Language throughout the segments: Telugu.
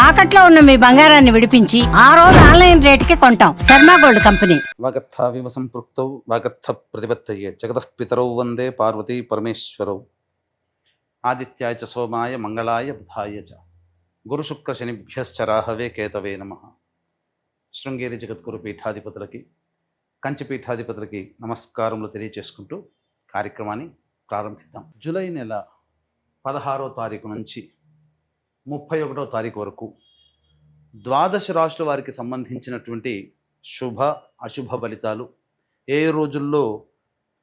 తాకట్లో ఉన్న మీ బంగారాన్ని విడిపించి ఆ రోజు ఆన్లైన్ రేటుకి కొంటాం. Sharma gold company. వాగర్థావివ సంపృక్తౌ వాగర్థ ప్రతిపత్తయే జగతః పితరౌ వందే పార్వతీ పరమేశ్వరౌ. ఆదిత్యాయ చ సోమాయ మంగళాయ బుధాయ చ గురు శుక్ర శనిభ్యశ్చ రాహవే కేతవే నమః. శృంగేరి జగద్గురు పీఠాధిపతులకి, కంచి పీఠాధిపతులకి నమస్కారములు తెలియచేసుకుంటూ కార్యక్రమాన్ని ప్రారంభిద్దాం. జూలై నెల 16వ తారీఖు నుంచి 31వ తారీఖు వరకు ద్వాదశ రాశుల వారికి సంబంధించినటువంటి శుభ అశుభ ఫలితాలు, ఏ రోజుల్లో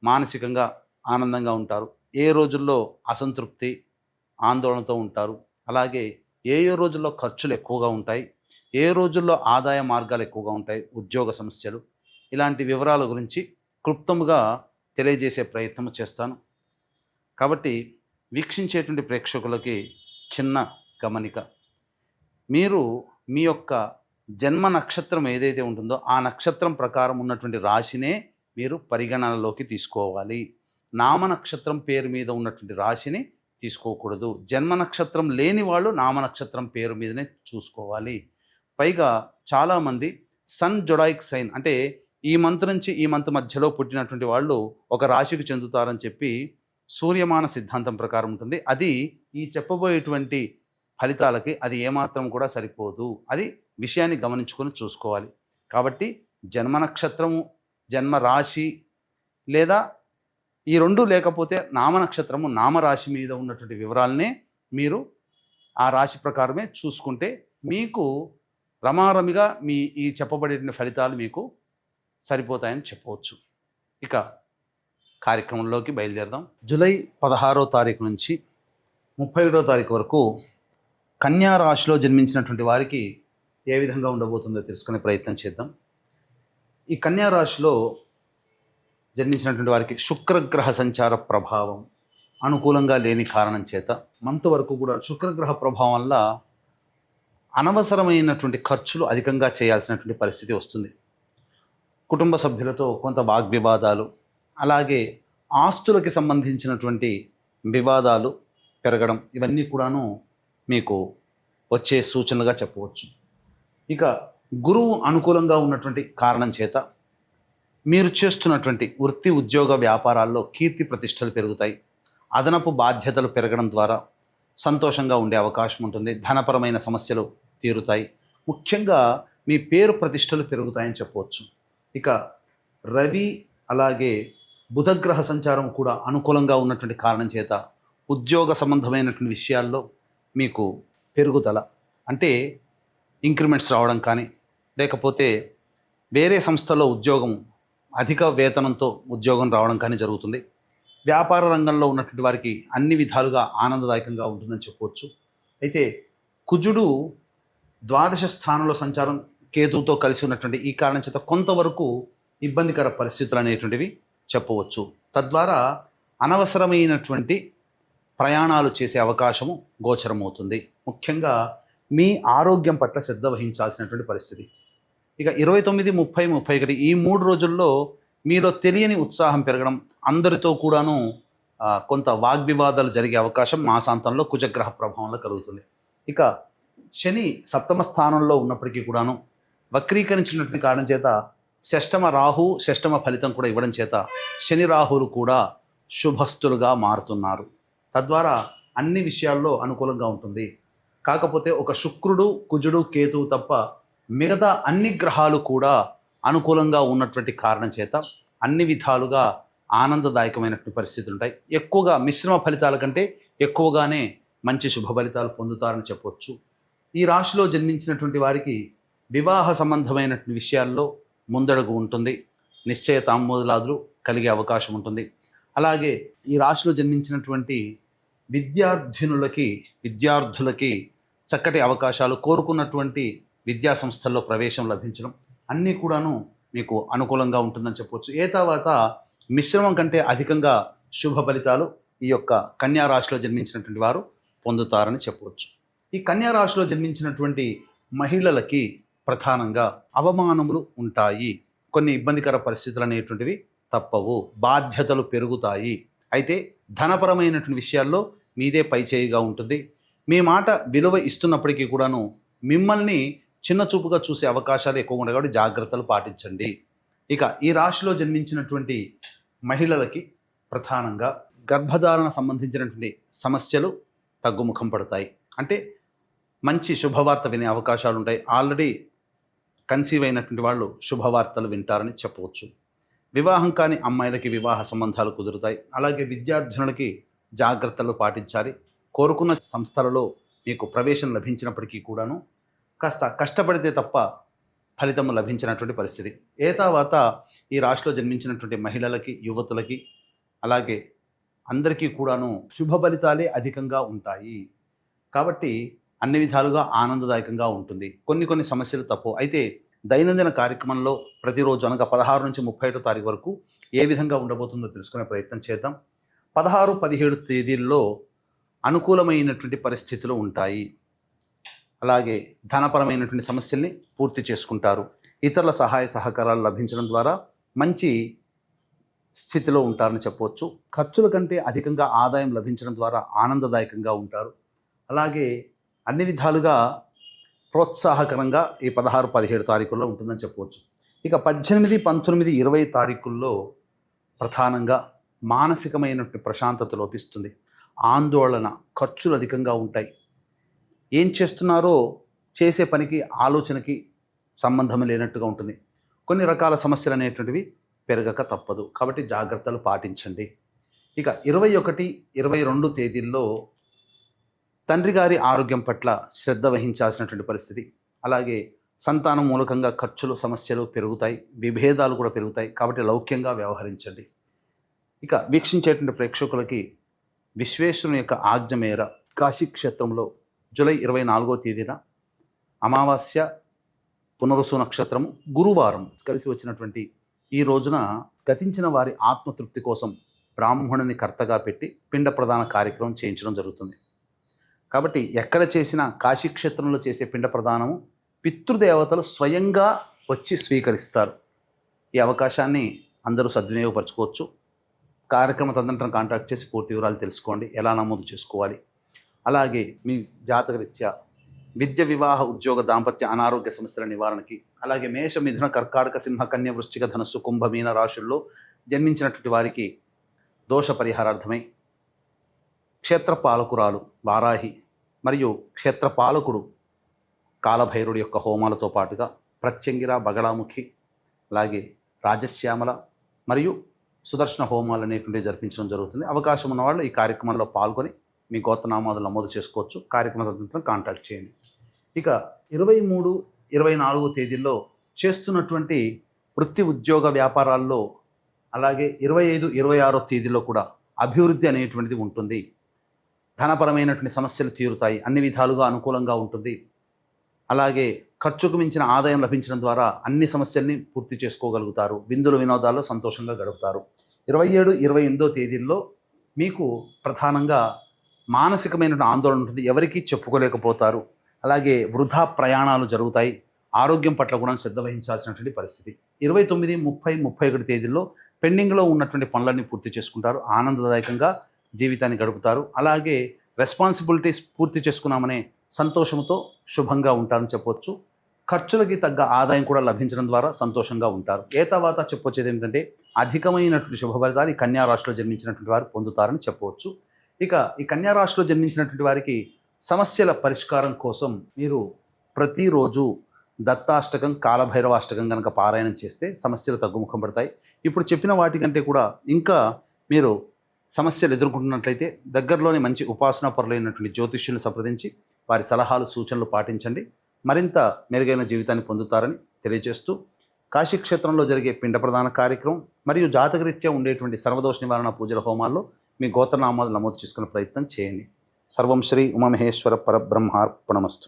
మానసికంగా ఆనందంగా ఉంటారు, ఏ రోజుల్లో అసంతృప్తి ఆందోళనతో ఉంటారు, అలాగే ఏ రోజుల్లో ఖర్చులు ఎక్కువగా ఉంటాయి, ఏ రోజుల్లో ఆదాయ మార్గాలు ఎక్కువగా ఉంటాయి, ఉద్యోగ సమస్యలు, ఇలాంటి వివరాల గురించి క్లుప్తముగా తెలియజేసే ప్రయత్నం చేస్తాను. కాబట్టి వీక్షించేటువంటి ప్రేక్షకులకి చిన్న గమనిక, మీరు మీ యొక్క జన్మ నక్షత్రం ఏదైతే ఉంటుందో ఆ నక్షత్రం ప్రకారం ఉన్నటువంటి రాశినే మీరు పరిగణనలోకి తీసుకోవాలి. నామ నక్షత్రం పేరు మీద ఉన్నటువంటి రాశిని తీసుకోకూడదు. జన్మ నక్షత్రం లేని వాళ్ళు నామ నక్షత్రం పేరు మీదనే చూసుకోవాలి. పైగా చాలామంది సన్ జొడాయిక్ సైన్ అంటే ఈ మంత్ నుంచి ఈ మంత్ మధ్యలో పుట్టినటువంటి వాళ్ళు ఒక రాశికి చెందుతారని చెప్పి సూర్యమాన సిద్ధాంతం ప్రకారం ఉంటుంది. అది ఈ చెప్పబోయేటువంటి ఫలితాలకి అది ఏమాత్రం కూడా సరిపోదు. అది విషయాన్ని గమనించుకొని చూసుకోవాలి. కాబట్టి జన్మ నక్షత్రము, జన్మ రాశి లేదా ఈ రెండు లేకపోతే నామ నక్షత్రము, నామరాశి మీద ఉన్నటువంటి వివరాలనే మీరు ఆ రాశి ప్రకారమే చూసుకుంటే మీకు రమారమిగా మీ ఈ చెప్పబడే ఫలితాలు మీకు సరిపోతాయని చెప్పవచ్చు. ఇక కార్యక్రమంలోకి బయలుదేరదాం. జూలై 16వ తారీఖు నుంచి 31వ తారీఖు వరకు కన్యా రాశిలో జన్మించినటువంటి వారికి ఏ విధంగా ఉండబోతుందో తెలుసుకునే ప్రయత్నం చేద్దాం. ఈ కన్యా రాశిలో జన్మించినటువంటి వారికి శుక్రగ్రహ సంచార ప్రభావం అనుకూలంగా లేని కారణం చేత మంత్ వరకు కూడా శుక్రగ్రహ ప్రభావం వల్ల అనవసరమైనటువంటి ఖర్చులు అధికంగా చేయాల్సినటువంటి పరిస్థితి వస్తుంది. కుటుంబ సభ్యులతో కొంత వాగ్వివాదాలు, అలాగే ఆస్తులకి సంబంధించినటువంటి వివాదాలు పెరగడం, ఇవన్నీ కూడాను మీకు వచ్చే సూచనలుగా చెప్పవచ్చు. ఇక గురువు అనుకూలంగా ఉన్నటువంటి కారణం చేత మీరు చేస్తున్నటువంటి వృత్తి ఉద్యోగ వ్యాపారాల్లో కీర్తి ప్రతిష్టలు పెరుగుతాయి. అదనపు బాధ్యతలు పెరగడం ద్వారా సంతోషంగా ఉండే అవకాశం ఉంటుంది. ధనపరమైన సమస్యలు తీరుతాయి. ముఖ్యంగా మీ పేరు ప్రతిష్టలు పెరుగుతాయని చెప్పవచ్చు. ఇక రవి అలాగే బుధగ్రహ సంచారం కూడా అనుకూలంగా ఉన్నటువంటి కారణం చేత ఉద్యోగ సంబంధమైనటువంటి విషయాల్లో మీకు పెరుగుదల అంటే ఇంక్రిమెంట్స్ రావడం కానీ, లేకపోతే వేరే సంస్థలో ఉద్యోగం అధిక వేతనంతో ఉద్యోగం రావడం కానీ జరుగుతుంది. వ్యాపార రంగంలో ఉన్నటువంటి వారికి అన్ని విధాలుగా ఆనందదాయకంగా ఉంటుందని చెప్పవచ్చు. అయితే కుజుడు ద్వాదశ స్థానంలో సంచారం కేతువుతో కలిసి ఉన్నటువంటి ఈ కారణం చేత కొంతవరకు ఇబ్బందికర పరిస్థితులు అనేటువంటివి చెప్పవచ్చు. తద్వారా అనవసరమైనటువంటి ప్రయాణాలు చేసే అవకాశము గోచరమవుతుంది. ముఖ్యంగా మీ ఆరోగ్యం పట్ల శ్రద్ధ వహించాల్సినటువంటి పరిస్థితి. ఇక 29, 30, 31 ఈ 3 రోజుల్లో మీలో తెలియని ఉత్సాహం పెరగడం, అందరితో కూడాను కొంత వాగ్వివాదాలు జరిగే అవకాశం మాసాంతంలో కుజగ్రహ ప్రభావంలో కలుగుతుంది. ఇక శని సప్తమ స్థానంలో ఉన్నప్పటికీ కూడాను వక్రీకరించినటువంటి కారణం చేత షష్టమ రాహు, షష్టమ ఫలితం కూడా ఇవ్వడం చేత శని రాహులు కూడా శుభస్తులుగా మారుతున్నారు. తద్వారా అన్ని విషయాల్లో అనుకూలంగా ఉంటుంది. కాకపోతే ఒక శుక్రుడు, కుజుడు, కేతువు తప్ప మిగతా అన్ని గ్రహాలు కూడా అనుకూలంగా ఉన్నటువంటి కారణం చేత అన్ని విధాలుగా ఆనందదాయకమైనటువంటి పరిస్థితులు ఉంటాయి. ఎక్కువగా మిశ్రమ ఫలితాల కంటే ఎక్కువగానే మంచి శుభ ఫలితాలు పొందుతారని చెప్పవచ్చు. ఈ రాశిలో జన్మించినటువంటి వారికి వివాహ సంబంధమైనటువంటి విషయాల్లో ముందడుగు ఉంటుంది. నిశ్చయ తాంబూలాదులు కలిగే అవకాశం ఉంటుంది. అలాగే ఈ రాశిలో జన్మించినటువంటి విద్యార్థులకి చక్కటి అవకాశాలు, కోరుకున్నటువంటి విద్యా సంస్థల్లో ప్రవేశం లభించడం అన్నీ కూడాను మీకు అనుకూలంగా ఉంటుందని చెప్పవచ్చు. తర్వాత మిశ్రమం కంటే అధికంగా శుభ ఫలితాలు ఈ యొక్క కన్యా రాశిలో జన్మించినటువంటి వారు పొందుతారని చెప్పవచ్చు. ఈ కన్యా రాశిలో జన్మించినటువంటి మహిళలకి ప్రధానంగా అవమానములు ఉంటాయి. కొన్ని ఇబ్బందికర పరిస్థితులు అనేటువంటివి తప్పవు. బాధ్యతలు పెరుగుతాయి. అయితే ధనపరమైనటువంటి విషయాల్లో మీదే పైచేయిగా ఉంటుంది. మీ మాట విలువ ఇస్తున్నప్పటికీ కూడాను మిమ్మల్ని చిన్న చూపుగా చూసే అవకాశాలు ఎక్కువ ఉంటాయి కాబట్టి జాగ్రత్తలు పాటించండి. ఇక ఈ రాశిలో జన్మించినటువంటి మహిళలకి ప్రధానంగా గర్భధారణ సంబంధించినటువంటి సమస్యలు తగ్గుముఖం పడతాయి. అంటే మంచి శుభవార్త వినే అవకాశాలు ఉంటాయి. ఆల్రెడీ కన్సీవ్ అయినటువంటి వాళ్ళు శుభవార్తలు వింటారని చెప్పవచ్చు. వివాహం కాని అమ్మాయిలకి వివాహ సంబంధాలు కుదురుతాయి. అలాగే విద్యార్థినులకి జాగ్రత్తలు పాటించాలి. కోరుకున్న సంస్థలలో మీకు ప్రవేశం లభించినప్పటికీ కూడాను కాస్త కష్టపడితే తప్ప ఫలితం లభించినటువంటి పరిస్థితి. తర్వాత ఈ రాశిలో జన్మించినటువంటి మహిళలకి, యువతులకి, అలాగే అందరికీ కూడాను శుభ ఫలితాలే అధికంగా ఉంటాయి. కాబట్టి అన్ని విధాలుగా ఆనందదాయకంగా ఉంటుంది. కొన్ని సమస్యలు తప్పు. అయితే దైనందిన కార్యక్రమంలో ప్రతిరోజు అనగా 16 నుంచి 31 తారీఖు వరకు ఏ విధంగా ఉండబోతుందో తెలుసుకునే ప్రయత్నం చేద్దాం. 16, 17 తేదీల్లో అనుకూలమైనటువంటి పరిస్థితులు ఉంటాయి. అలాగే ధనపరమైనటువంటి సమస్యల్ని పూర్తి చేసుకుంటారు. ఇతరుల సహాయ సహకారాలు లభించడం ద్వారా మంచి స్థితిలో ఉంటారని చెప్పవచ్చు. ఖర్చుల కంటే అధికంగా ఆదాయం లభించడం ద్వారా ఆనందదాయకంగా ఉంటారు. అలాగే అన్ని విధాలుగా ప్రోత్సాహకరంగా ఈ 16, 17 తారీఖుల్లో ఉంటుందని చెప్పవచ్చు. ఇక 18, 19, 20 తారీఖుల్లో ప్రధానంగా మానసికమైనటువంటి ప్రశాంతత లోపిస్తుంది. ఆందోళన, ఖర్చులు అధికంగా ఉంటాయి. ఏం చేస్తున్నారో చేసే పనికి, ఆలోచనకి సంబంధం లేనట్టుగా ఉంటుంది. కొన్ని రకాల సమస్యలు అనేటువంటివి పెరగక తప్పదు. కాబట్టి జాగ్రత్తలు పాటించండి. ఇక 21, 22 తేదీల్లో తండ్రి గారి ఆరోగ్యం పట్ల శ్రద్ధ వహించాల్సినటువంటి పరిస్థితి. అలాగే సంతానం మూలకంగా ఖర్చులు, సమస్యలు పెరుగుతాయి. విభేదాలు కూడా పెరుగుతాయి. కాబట్టి లౌక్యంగా వ్యవహరించండి. ఇక వీక్షించేటువంటి ప్రేక్షకులకి విశ్వేశ్వరుని యొక్క ఆజ్ఞ మేర కాశీక్షేత్రంలో జూలై 24వ తేదీన అమావాస్య, పునరుసు నక్షత్రము, గురువారం కలిసి వచ్చినటువంటి ఈ రోజున గతించిన వారి ఆత్మతృప్తి కోసం బ్రాహ్మణుని కర్తగా పెట్టి పిండ ప్రదాన కార్యక్రమం చేయించడం జరుగుతుంది. కాబట్టి ఎక్కడ చేసినా కాశీక్షేత్రంలో చేసే పిండ ప్రదానము పితృదేవతలు స్వయంగా వచ్చి స్వీకరిస్తారు. ఈ అవకాశాన్ని అందరూ సద్వినియోగపరచుకోవచ్చు. కార్యక్రమ తదనంతరం కాంటాక్ట్ చేసి పూర్తి వివరాలు తెలుసుకోండి. ఎలా నమోదు చేసుకోవాలి. అలాగే మీ జాతకరీత్యా విద్య, వివాహ, ఉద్యోగ, దాంపత్య, అనారోగ్య సమస్యల నివారణకి, అలాగే మేష, మిథున, కర్కాటక, సింహ, కన్య, వృశ్చిక, ధనస్సు, కుంభ, మీన రాశుల్లో జన్మించినటువంటి వారికి దోష పరిహారార్థమై క్షేత్రపాలకురాలు వారాహి మరియు క్షేత్రపాలకుడు కాలభైరుడి యొక్క హోమాలతో పాటుగా ప్రత్యంగిర, బగడాముఖి, అలాగే రాజశ్యామల మరియు సుదర్శన హోమాలు అనేటువంటివి జరిపించడం జరుగుతుంది. అవకాశం ఉన్నవాళ్ళు ఈ కార్యక్రమంలో పాల్గొని మీ గోత్రనామాలు నమోదు చేసుకోవచ్చు. కార్యక్రమ తదనంతరం కాంటాక్ట్ చేయండి. ఇక 23, 24 తేదీల్లో చేస్తున్నటువంటి వృత్తి, ఉద్యోగ, వ్యాపారాల్లో, అలాగే 25, 26 తేదీలో కూడా అభివృద్ధి అనేటువంటిది ఉంటుంది. ధనపరమైనటువంటి సమస్యలు తీరుతాయి. అన్ని విధాలుగా అనుకూలంగా ఉంటుంది. అలాగే ఖర్చుకు మించిన ఆదాయం లభించడం ద్వారా అన్ని సమస్యల్ని పూర్తి చేసుకోగలుగుతారు. విందులు, వినోదాల్లో సంతోషంగా గడుపుతారు. 27, 28 తేదీల్లో మీకు ప్రధానంగా మానసికమైన ఆందోళన ఉంటుంది. ఎవరికీ చెప్పుకోలేకపోతారు. అలాగే వృధా ప్రయాణాలు జరుగుతాయి. ఆరోగ్యం పట్ల కూడా శ్రద్ధ వహించాల్సినటువంటి పరిస్థితి. 29, 30, 31 తేదీల్లో పెండింగ్లో ఉన్నటువంటి పనులన్నీ పూర్తి చేసుకుంటారు. ఆనందదాయకంగా జీవితాన్ని గడుపుతారు. అలాగే రెస్పాన్సిబిలిటీస్ పూర్తి చేసుకున్నామనే సంతోషంతో శుభంగా ఉంటారని చెప్పవచ్చు. ఖర్చులకి తగ్గ ఆదాయం కూడా లభించడం ద్వారా సంతోషంగా ఉంటారు. తర్వాత చెప్పొచ్చేది ఏమిటంటే అధికమైనటువంటి శుభ ఫలితాలు ఈ కన్యా రాశిలో జన్మించినటువంటి వారు పొందుతారని చెప్పవచ్చు. ఇక ఈ కన్యా రాశిలో జన్మించినటువంటి వారికి సమస్యల పరిష్కారం కోసం మీరు ప్రతిరోజు దత్తాష్టకం, కాలభైరవాష్టకం కనుక పారాయణం చేస్తే సమస్యలు తగ్గుముఖం పడతాయి. ఇప్పుడు చెప్పిన వాటికంటే కూడా ఇంకా మీరు సమస్యలు ఎదుర్కొంటున్నట్లయితే దగ్గరలోని మంచి ఉపాసనా పరులైనటువంటి జ్యోతిష్యులను సంప్రదించి వారి సలహాలు, సూచనలు పాటించండి. మరింత మెరుగైన జీవితాన్ని పొందుతారని తెలియజేస్తూ కాశీక్షేత్రంలో జరిగే పిండ ప్రదాన కార్యక్రమం మరియు జాతకరీత్యా ఉండేటువంటి సర్వదోష నివారణ పూజల హోమాల్లో మీ గోత్రనామాలు నమోదు చేసుకునే ప్రయత్నం చేయండి. సర్వం శ్రీ ఉమామహేశ్వర పరబ్రహ్మార్పణమస్తు.